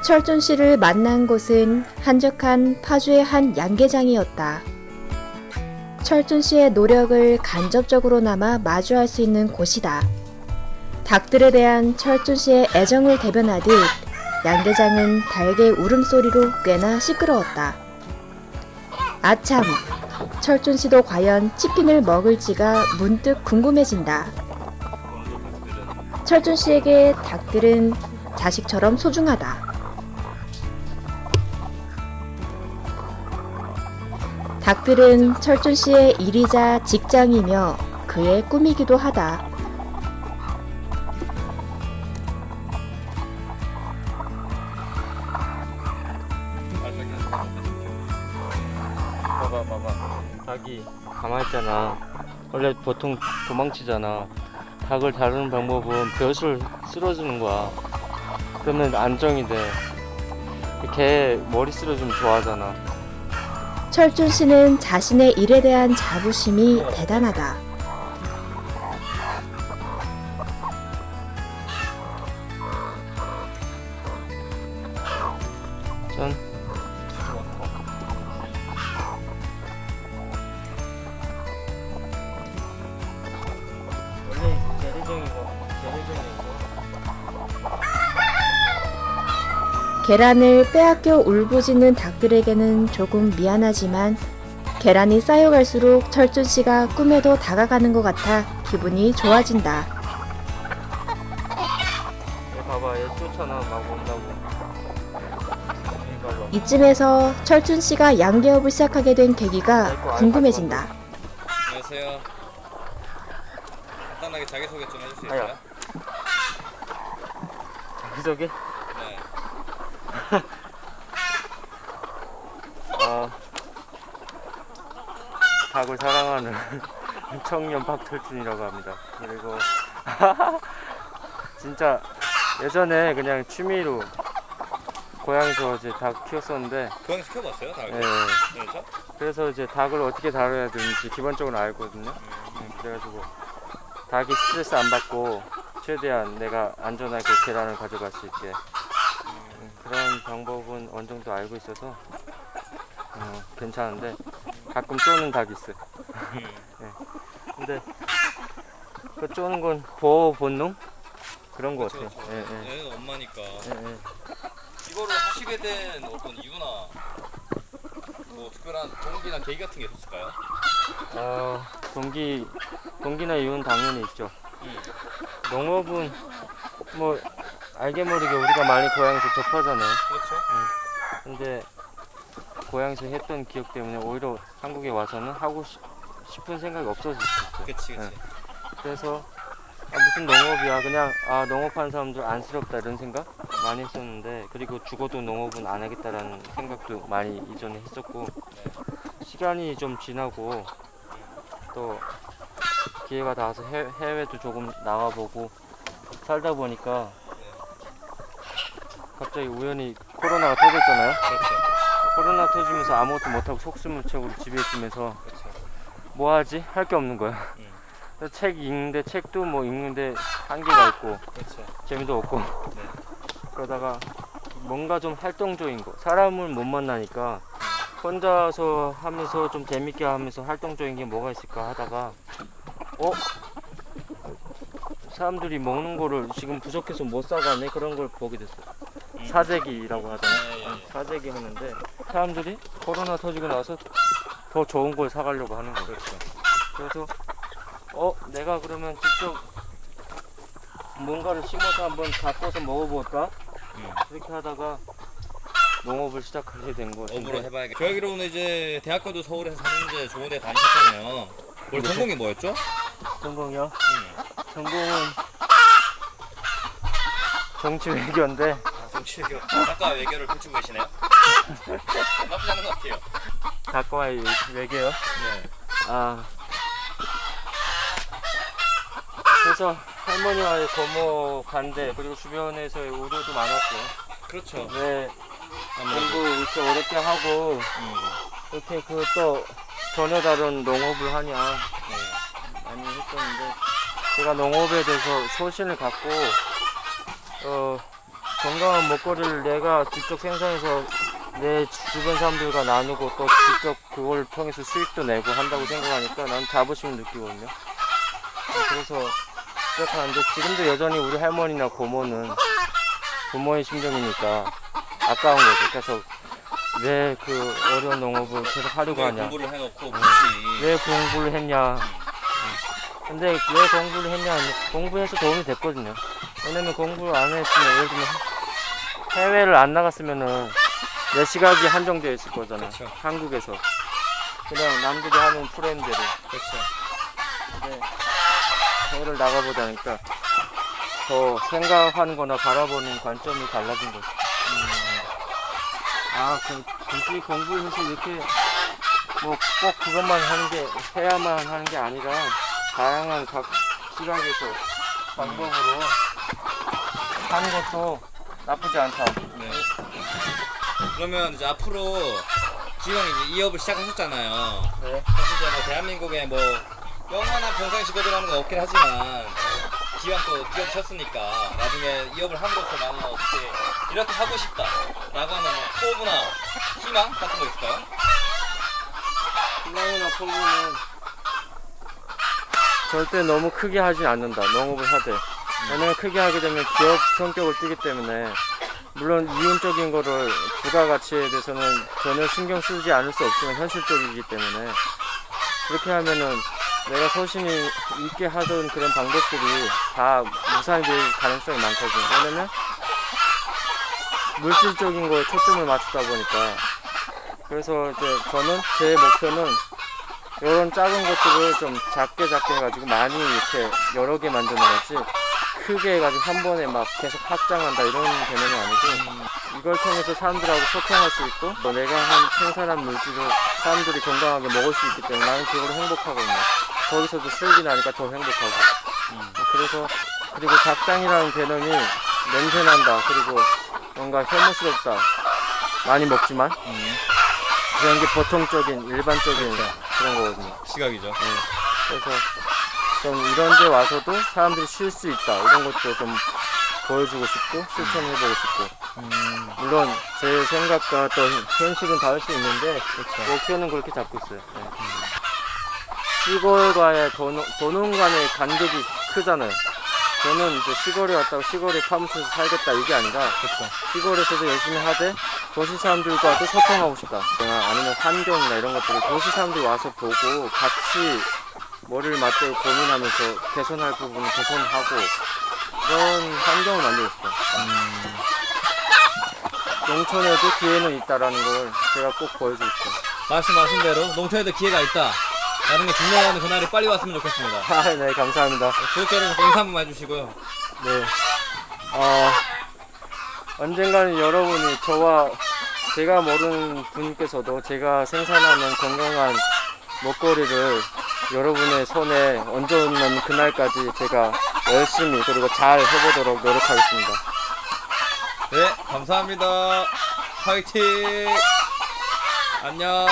철준 씨를 만난 곳은 한적한 파주의 한 양계장이었다. 철준 씨의 노력을 간접적으로나마 마주할 수 있는 곳이다. 닭들에 대한 철준 씨의 애정을 대변하듯 양계장은 닭의 울음소리로 꽤나 시끄러웠다. 아참, 철준 씨도 과연 치킨을 먹을지가 문득 궁금해진다. 철준 씨에게 닭들은 자식처럼 소중하다. 닭들은 철준 씨의 일이자 직장이며 그의 꿈이기도 하다. 봐봐. 닭이 가만히 있잖아. 원래 보통 도망치잖아. 닭을 다루는 방법은 벼슬 쓸어주는 거야. 그러면 안정이 돼. 개 머리 쓸어주면 좋아하잖아. 철준 씨는 자신의 일에 대한 자부심이 대단하다. 짠. 원래 재래종이고. 계란을 빼앗겨 울부짖는 닭들에게는 조금 미안하지만 계란이 쌓여갈수록 철준 씨가 꿈에도 다가가는 것 같아 기분이 좋아진다. 얘 봐봐, 얘 쫓아나 막 온다고. 얘 봐봐. 이쯤에서 철준 씨가 양계업을 시작하게 된 계기가 궁금해진다. 안녕하세요. 간단하게 자기소개 좀 해줄 수 아야. 있어요? 자기소개? 네. 닭을 사랑하는 청년 박철준이라고 합니다. 그리고 진짜 예전에 그냥 취미로 고향에서 이제 닭 키웠었는데, 고양 시켜봤어요? 닭을? 예, 그래서? 그래서 이제 닭을 어떻게 다뤄야 되는지 기본적으로 알거든요. 그래가지고 닭이 스트레스 안 받고 최대한 내가 안전하게 계란을 가져갈 수 있게 그런 방법은 어느 정도 알고 있어서 괜찮은데 가끔 쪼는 닭이 있어요. 예. 근데 그 쪼는 건 보호 본능 그런 거 같아요. 그렇죠. 예, 예. 얘는 엄마니까. 예, 예. 이거를 하시게 된 어떤 이유나 뭐 특별한 동기나 계기 같은 게 있었을까요? 동기나 이유는 당연히 있죠. 농업은 뭐 알게 모르게 우리가 많이 고향에서 접하잖아요. 그렇죠. 근데 고향에서 했던 기억 때문에 오히려 한국에 와서는 하고 싶은 생각이 없어졌어요. 그치. 예. 그래서 무슨 농업이야, 그냥 농업하는 사람들 안쓰럽다 이런 생각 많이 했었는데, 그리고 죽어도 농업은 안 하겠다라는 생각도 많이 이전에 했었고, 시간이 좀 지나고 또 기회가 닿아서 해외도 조금 나가보고 살다 보니까 갑자기 우연히 코로나가 터졌잖아요. 그렇죠. 코로나 터지면서 아무것도 못하고 속수무책으로 집에 있으면서 그렇죠. 뭐 하지? 할 게 없는 거야. 그래서 책 읽는데, 책도 뭐 읽는데 한계가 있고 그렇죠. 재미도 없고 그러다가 뭔가 좀 활동적인 거, 사람을 못 만나니까 혼자서 하면서 좀 재밌게 하면서 활동적인 게 뭐가 있을까 하다가 사람들이 먹는 거를 지금 부족해서 못 사가네, 그런 걸 보게 됐어요. 사재기라고 하잖아요. 사재기 하는데 사람들이 코로나 터지고 나서 더 좋은 걸 사가려고 하는 거예요. 그래서 내가 그러면 직접 뭔가를 심어서 한번 가꿔서 먹어볼까? 그렇게 하다가 농업을 시작하게 된 업으로 것인데, 해봐야겠다. 저 알기로는 이제 대학교도 서울에서 4년제 좋은 데 다니셨잖아요. 원래 전공이 뭐였죠? 전공이요? 전공은 정치 외교인데 정치외교. 작가 외교를 펼치고 계시네요. 나쁘지 않은 것 같아요. 작가와의 외교요? 네. 그래서 할머니와의 거모 간대, 그리고 주변에서의 우려도 많았어요. 그렇죠. 왜 아무래도. 공부 이렇게 어렵게 하고 이렇게 또 전혀 다른 농업을 하냐 많이 했었는데, 제가 농업에 대해서 소신을 갖고 건강한 먹거리를 내가 직접 생산해서 내 주변 사람들과 나누고 또 직접 그걸 통해서 수익도 내고 한다고 생각하니까 난 자부심을 느끼거든요. 그래서 시작하는데 지금도 여전히 우리 할머니나 고모는 부모의 심정이니까 아까운 거죠. 그래서 왜 그 어려운 농업을 계속 하려고 하냐. 공부를 해놓고 묻지. 왜 공부를 했냐. 근데 왜 공부를 했냐. 공부해서 도움이 됐거든요. 왜냐면 공부를 안 했으면 예를 들면 해외를 안 나갔으면은 내 시각이 한정되어 있을 거잖아. 그쵸. 한국에서. 그냥 남들이 하는 프레임대로. 그렇죠. 근데 해외를 나가보다 하니까 더 생각하는 거나 바라보는 관점이 달라진 거지. 아, 굳이 공부를 해서 이렇게 뭐 꼭 그것만 하는 게, 해야만 하는 게 아니라 다양한 각 시각에서 방법으로 하는 것도 나쁘지 않다. 네. 그러면 이제 앞으로 지금 이제 이 업을 시작하셨잖아요. 네. 사실 이제 뭐 대한민국에 뭐 영원한 평생 직업이라는 건 없긴 하지만 기왕 또 뛰어드셨으니까 나중에 이 업을 함으로써 나는 어떻게 이렇게 하고 싶다라고 하는 뭐 포부나 희망 같은 거 있을까요? 희망이나 포부는 절대 너무 크게 하지 않는다. 농업을 하되. 왜냐면 크게 하게 되면 기업 성격을 띠기 때문에 물론 이윤적인 거를 부가가치에 대해서는 전혀 신경 쓰지 않을 수 없지만 현실적이기 때문에 그렇게 하면은 내가 소신이 있게 하던 그런 방법들이 다 무산이 될 가능성이 많거든요. 왜냐면 물질적인 거에 초점을 맞추다 보니까. 그래서 이제 저는 제 목표는 이런 작은 것들을 좀 작게 해가지고 많이 이렇게 여러 개 만드는 거지 크게 해가지고 한 번에 막 계속 확장한다 이런 개념이 아니고 이걸 통해서 사람들하고 소통할 수 있고 또 내가 한 생산한 물질을 사람들이 건강하게 먹을 수 있기 때문에 나는 그걸로 행복하거든요. 거기서도 수익이 나니까 더 행복하고 그래서 그리고 작장이라는 개념이 냄새난다 그리고 뭔가 혐오스럽다 많이 먹지만 그런 게 보통적인 일반적인 그런 거거든요. 시각이죠. 그래서 좀 이런 데 와서도 사람들이 쉴 수 있다 이런 것도 좀 보여주고 싶고 실천해보고 싶고 물론 제 생각과 또 현실은 다를 수 있는데 목표는 그렇게 잡고 있어요. 네. 시골과의 도농 간의 간격이 크잖아요. 저는 이제 시골에 왔다고 시골에 파묻혀서 살겠다 이게 아니라 시골에서도 열심히 하되 도시 사람들과도 소통하고 싶다. 아니면 환경이나 이런 것들을 도시 사람들이 와서 보고 같이 머리를 맞대고 고민하면서 개선할 부분은 개선하고 그런 환경을 만들고 싶어요. 농촌에도 기회는 있다라는 걸 제가 꼭 보여주고 싶어요. 말씀하신 대로 농촌에도 기회가 있다. 나중에 증명하는 그날이 빨리 왔으면 좋겠습니다. 아, 네, 감사합니다. 구독자 여러분 인사 한번 해주시고요. 네. 언젠가는 여러분이 저와 제가 모르는 분께서도 제가 생산하는 건강한 먹거리를 여러분의 손에 얹어놓는 그날까지 제가 열심히 그리고 잘 해보도록 노력하겠습니다. 네, 감사합니다. 화이팅! 안녕!